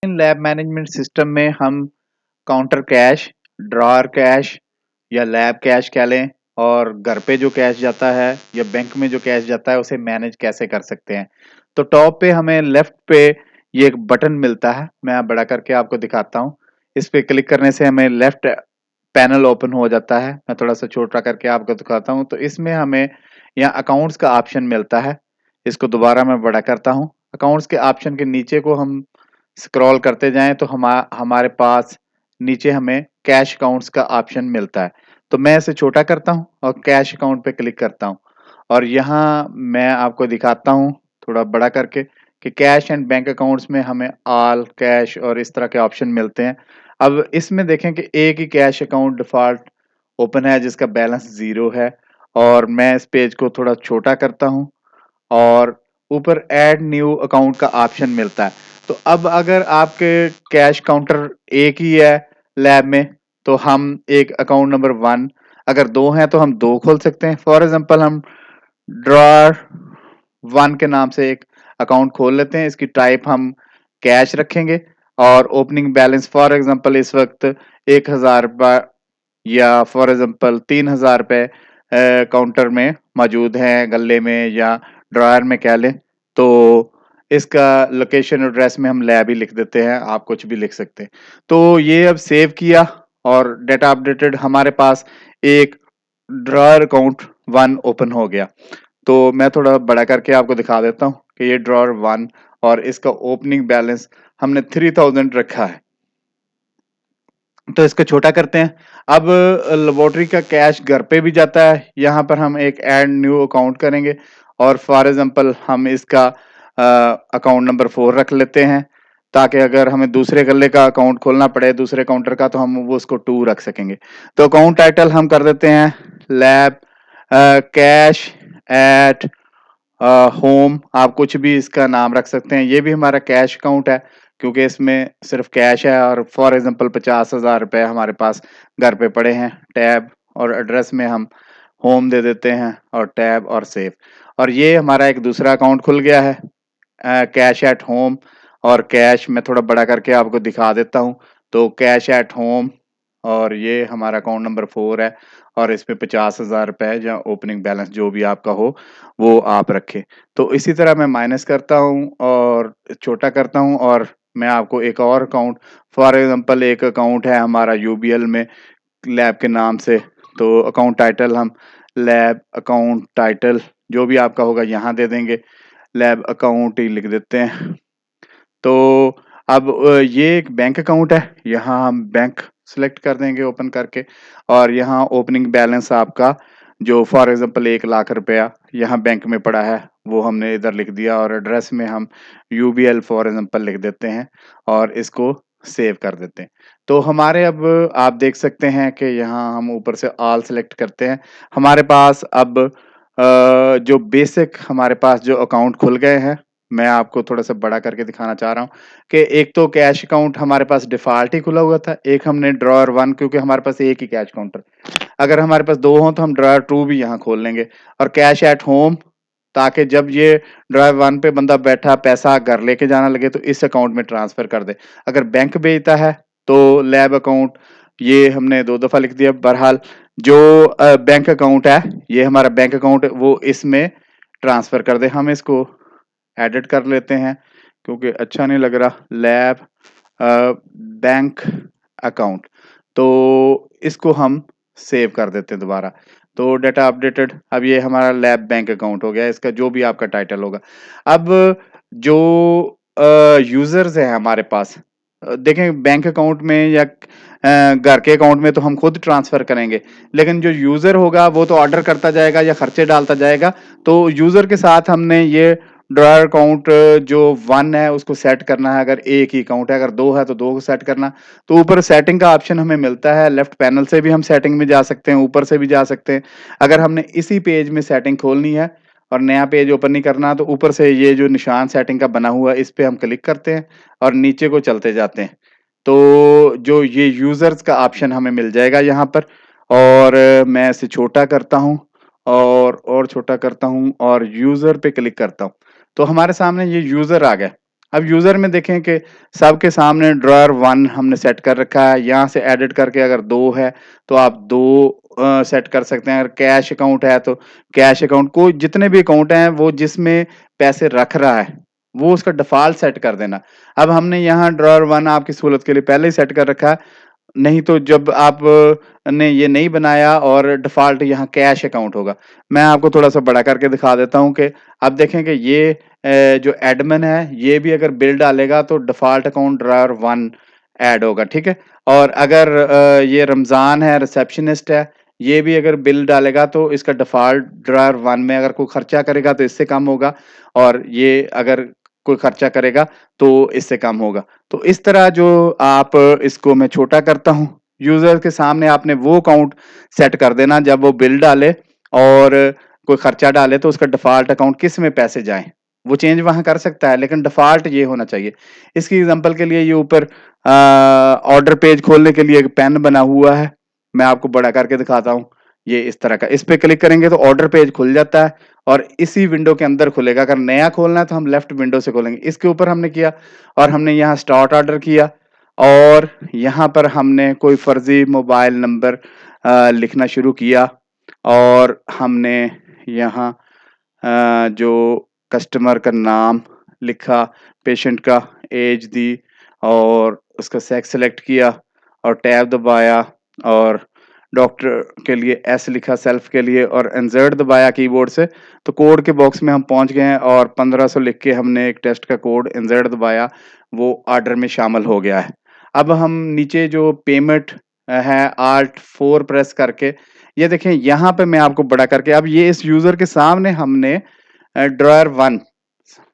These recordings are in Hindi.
इन लैब मैनेजमेंट सिस्टम में हम काउंटर कैश, ड्रॉअर कैश या लैब कैश कह लें और घर पे जो कैश जाता है या बैंक में जो कैश जाता है उसे मैनेज कैसे कर सकते हैं। तो टॉप पे हमें लेफ्ट पे ये एक बटन मिलता है, मैं बड़ा करके आपको दिखाता हूँ। इस पे क्लिक करने से हमें लेफ्ट पैनल ओपन हो जाता है। मैं थोड़ा सा छोटा करके आपको दिखाता हूँ। तो इसमें हमें यहाँ अकाउंट्स का ऑप्शन मिलता है। इसको दोबारा मैं बड़ा करता हूँ। अकाउंट्स के ऑप्शन के नीचे को हम स्क्रॉल करते जाएं तो हमारे पास नीचे हमें कैश अकाउंट्स का ऑप्शन मिलता है। तो मैं इसे छोटा करता हूँ और कैश अकाउंट पे क्लिक करता हूँ और यहाँ मैं आपको दिखाता हूँ थोड़ा बड़ा करके कि कैश एंड बैंक अकाउंट्स में हमें ऑल कैश और इस तरह के ऑप्शन मिलते हैं। अब इसमें देखें कि एक ही कैश अकाउंट डिफॉल्ट ओपन है जिसका बैलेंस 0 है और मैं इस पेज को थोड़ा छोटा करता हूँ और ऊपर ऐड न्यू अकाउंट का ऑप्शन मिलता है। तो अब अगर आपके कैश काउंटर एक ही है लैब में तो हम एक अकाउंट नंबर 1, अगर 2 हैं तो हम 2 खोल सकते हैं। फॉर एग्जांपल हम ड्रॉअर 1 के नाम से एक अकाउंट खोल लेते हैं। इसकी टाइप हम कैश रखेंगे और ओपनिंग बैलेंस फॉर एग्जांपल इस वक्त 1000 रुपये या फॉर एग्जांपल 3000 रुपये काउंटर में मौजूद हैं, गल्ले में या ड्रॉयर में कह लें। तो इसका लोकेशन एड्रेस में हम लैब ही लिख देते हैं, आप कुछ भी लिख सकते हैं। तो ये अब सेव किया और डेटा अपडेटेड, हमारे पास एक ड्रॉयर अकाउंट 1 ओपन हो गया। तो मैं थोड़ा बड़ा करके आपको दिखा देता हूँ कि ये ड्रॉअर 1 और इसका ओपनिंग बैलेंस हमने 3000 रखा है। तो इसको छोटा करते हैं। अब लेबोरेटरी का कैश घर पे भी जाता है। यहाँ पर हम एक ऐड न्यू अकाउंट करेंगे और फॉर एग्जांपल हम इसका अकाउंट नंबर 4 रख लेते हैं ताकि अगर हमें दूसरे गल्ले का अकाउंट खोलना पड़े दूसरे काउंटर का तो हम वो उसको 2 रख सकेंगे। तो अकाउंट टाइटल हम कर देते हैं लैब कैश एट होम, आप कुछ भी इसका नाम रख सकते हैं। ये भी हमारा कैश अकाउंट है क्योंकि इसमें सिर्फ कैश है और फॉर एग्जांपल 50,000 रुपए हमारे पास घर पे पड़े हैं। टैब और एड्रेस में हम होम दे देते हैं और टैब और सेव, और ये हमारा एक दूसरा अकाउंट खुल गया है कैश एट होम। और कैश मैं थोड़ा बड़ा करके आपको दिखा देता हूँ। तो कैश एट होम और ये हमारा अकाउंट नंबर 4 है और इसमें 50,000 रुपए है या ओपनिंग बैलेंस जो भी आपका हो वो आप रखें। तो इसी तरह मैं माइनस करता हूँ और छोटा करता हूँ और मैं आपको एक और अकाउंट फॉर एग्जांपल एक अकाउंट है हमारा यूबीएल में लैब के नाम से। तो अकाउंट टाइटल हम लैब अकाउंट टाइटल जो भी आपका होगा यहाँ दे देंगे, लैब अकाउंट ही लिख देते हैं। तो अब ये एक बैंक अकाउंट है, यहाँ हम बैंक सेलेक्ट कर देंगे ओपन करके और यहाँ ओपनिंग बैलेंस आपका जो फॉर एग्जांपल 1,00,000 रुपया यहाँ बैंक में पड़ा है वो हमने इधर लिख दिया और एड्रेस में हम यूबीएल फॉर एग्जांपल लिख देते हैं और इसको सेव कर देते हैं। तो हमारे अब आप देख सकते हैं कि यहाँ हम ऊपर से ऑल सेलेक्ट करते हैं। हमारे पास अब जो बेसिक हमारे पास जो अकाउंट खुल गए हैं, मैं आपको थोड़ा-सा बड़ा करके दिखाना चाह रहा हूँ कि एक तो कैश अकाउंट हमारे पास डिफ़ॉल्ट ही खुला हुआ था, एक हमने ड्रॉअर 1 क्योंकि हमारे पास एक ही कैश काउंटर। अगर हमारे पास 2 हों तो हम ड्रॉअर 2 भी यहाँ खोल लेंगे और कैश एट होम ताकि जब ये ड्रॉअर 1 पे बंदा बैठा पैसा घर लेके जाना लगे तो इस अकाउंट में ट्रांसफ़र कर दे। अगर बैंक भेजता है तो लैब अकाउंट ये हमने 2 दफ़ा लिख दिया। बहरहाल जो बैंक अकाउंट है, ये हमारा बैंक अकाउंट वो इसमें ट्रांसफ़र कर दे। हम इसको एडिट कर लेते हैं क्योंकि अच्छा नहीं लग रहा लैब बैंक अकाउंट। तो इसको हम सेव कर देते हैं दोबारा। तो डेटा अपडेटेड, अब ये हमारा लैब बैंक अकाउंट हो गया, इसका जो भी आपका टाइटल होगा। अब जो यूजर्स हैं हमारे पास, देखें बैंक अकाउंट में या घर के अकाउंट में तो हम खुद ट्रांसफर करेंगे, लेकिन जो यूजर होगा वो तो ऑर्डर करता जाएगा या खर्चे डालता जाएगा। तो यूजर के साथ हमने ये ड्रॉअर अकाउंट जो 1 है उसको सेट करना है। अगर एक ही अकाउंट है, अगर 2 है तो 2 को सेट करना। तो ऊपर सेटिंग का ऑप्शन हमें मिलता है, लेफ्ट पैनल से भी हम सेटिंग में जा सकते हैं, ऊपर से भी जा सकते हैं। अगर हमने इसी पेज में सेटिंग खोलनी है और नया पेज ओपन नहीं करना तो ऊपर से ये जो निशान सेटिंग का बना हुआ है इस पे हम क्लिक करते हैं और नीचे को चलते जाते हैं। तो जो ये यूजर्स का ऑप्शन हमें मिल जाएगा यहाँ पर और मैं इसे छोटा करता हूँ और छोटा करता हूँ और यूजर पे क्लिक करता हूँ। तो हमारे सामने ये यूजर आ गया। अब यूज़र में देखें कि सबके सामने ड्रॉअर 1 हमने सेट कर रखा है, यहाँ से एडिट करके अगर 2 है, तो आप 2 सेट कर सकते हैं। अगर कैश अकाउंट है, तो कैश अकाउंट को जितने भी अकाउंट हैं, वो जिसमें पैसे रख रहा है, वो उसका डिफ़ॉल्ट सेट कर देना। अब हमने यहाँ ड्रॉअर 1 आपकी सहूलत के लिए पहले ही सेट कर रखा है, नहीं तो जब आप ने ये नहीं बनाया और डिफ़ॉल्ट यहाँ कैश अकाउंट होगा। मैं आपको थोड़ा-सा बड़ा करके दिखा देता हूँ कि अब देखें कि ये जो एडमिन है, ये भी अगर बिल डालेगा तो डिफ़ॉल्ट अकाउंट ड्रॉअर 1 ऐड होगा, ठीक है? और अगर ये रमज़ान है, रिसेप्शनिस्ट है, ये भी अगर बिल डालेगा तो इसका डिफ़ॉल्ट ड्रॉअर 1 में अगर कोई खर्चा करेगा तो इससे कम होगा और ये अगर कोई खर्चा करेगा तो इससे कम होगा। तो इस तरह जो आप इसको मैं छोटा करता हूँ, यूज़र के सामने आपने वो अकाउंट सेट कर देना जब वो बिल डाले और कोई खर्चा डाले तो उसका डिफ़ॉल्ट अकाउंट किस में पैसे जाएँ। वो चेंज वहाँ कर सकता है लेकिन डिफ़ॉल्ट ये होना चाहिए। इसकी एग्ज़ाम्पल के लिए ये ऊपर ऑर्डर पेज खोलने के लिए एक पेन बना हुआ है। मैं आपको बड़ा करके दिखाता हूँ। ये इस तरह का, इस पे क्लिक करेंगे तो ऑर्डर पेज खुल जाता है और इसी विंडो के अंदर खुलेगा। अगर नया खोलना है तो हम लेफ्ट विंडो से खोलेंगे। इसके ऊपर हमने किया और हमने यहाँ स्टार्ट ऑर्डर किया और यहाँ पर हमने कोई फर्जी मोबाइल नंबर लिखना शुरू किया और हमने यहाँ जो कस्टमर का नाम लिखा, पेशेंट का एज दी और उसका सेक्स सेलेक्ट किया और टैब दबाया और डॉक्टर के लिए एस लिखा, सेल्फ के लिए और इंसर्ट दबाया कीबोर्ड से, तो कोड के बॉक्स में हम पहुंच गए हैं और 1500 लिख के हमने एक टेस्ट का कोड इंसर्ट दबाया, वो ऑर्डर में शामिल हो गया है। अब हम नीचे जो पेमेंट है Alt 4 प्रेस करके, ये देखें यहाँ पे मैं आपको बड़ा करके, अब ये इस यूज़र के सामने हमने ड्रॉअर 1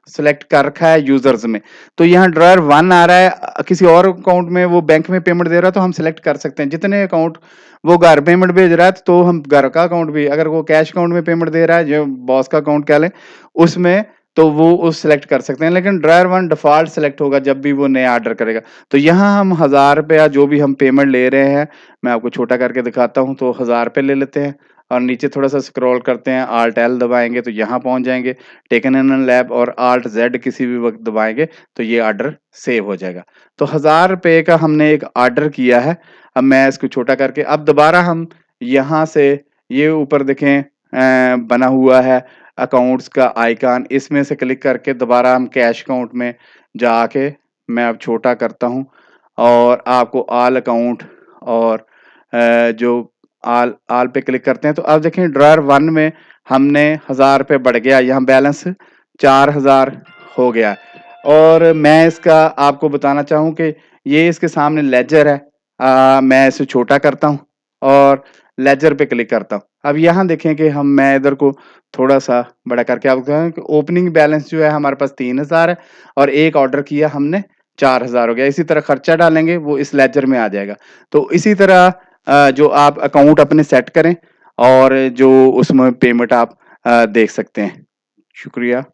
सेलेक्ट कर रखा है यूजर्स में, तो यहाँ ड्रॉअर 1 आ रहा है, किसी और अकाउंट में वो बैंक में पेमेंट दे रहा है तो हम सेलेक्ट कर सकते हैं जितने अकाउंट वो घर पेमेंट भेज रहा है, तो हम घर का अकाउंट भी, अगर वो कैश अकाउंट में पेमेंट दे रहा है जो बॉस का अकाउंट कह लें उसमें, तो वो उस सेलेक्ट कर सकते हैं। लेकिन ड्रॉअर 1 डिफॉल्ट सेलेक्ट होगा जब भी वो नया ऑर्डर करेगा। तो यहाँ हम 1000 रुपया जो भी हम पेमेंट ले रहे हैं, मैं आपको छोटा करके दिखाता हूँ, तो 1000 रुपये ले लेते हैं और नीचे थोड़ा-सा स्क्रॉल करते हैं, Alt L दबाएँगे तो यहाँ पहुँच जाएँगे। टेकन इन लैब और Alt Z किसी भी वक़्त दबाएँगे तो ये ऑर्डर सेव हो जाएगा। तो 1000 रुपये का हमने एक ऑर्डर किया है। अब मैं इसको छोटा करके अब दोबारा हम यहाँ से ये ऊपर देखें बना हुआ है अकाउंट्स का आइकन, इसमें से क्लिक करके दोबारा हम कैश अकाउंट में जाके मैं अब छोटा करता हूँ और आपको ऑल अकाउंट और जो ऑल ऑल पे क्लिक करते हैं तो अब देखें ड्रॉअर 1 में हमने 1000 रुपये बढ़ गया, यहाँ बैलेंस 4000 हो गया। और मैं इसका आपको बताना चाहूँ कि ये इसके सामने लेजर है, मैं इसे छोटा करता हूँ और लेजर पे क्लिक करता हूँ। अब यहाँ देखें कि मैं इधर को थोड़ा-सा बड़ा करके आपको बताऊँ कि ओपनिंग बैलेंस जो है हमारे पास 3000 है और एक ऑर्डर किया हमने 4000 हो गया। इसी तरह खर्चा डालेंगे वो इस लेजर में आ जाएगा। तो इसी तरह जो आप अकाउंट अपने सेट करें और जो उसमें पेमेंट आप देख सकते हैं। शुक्रिया।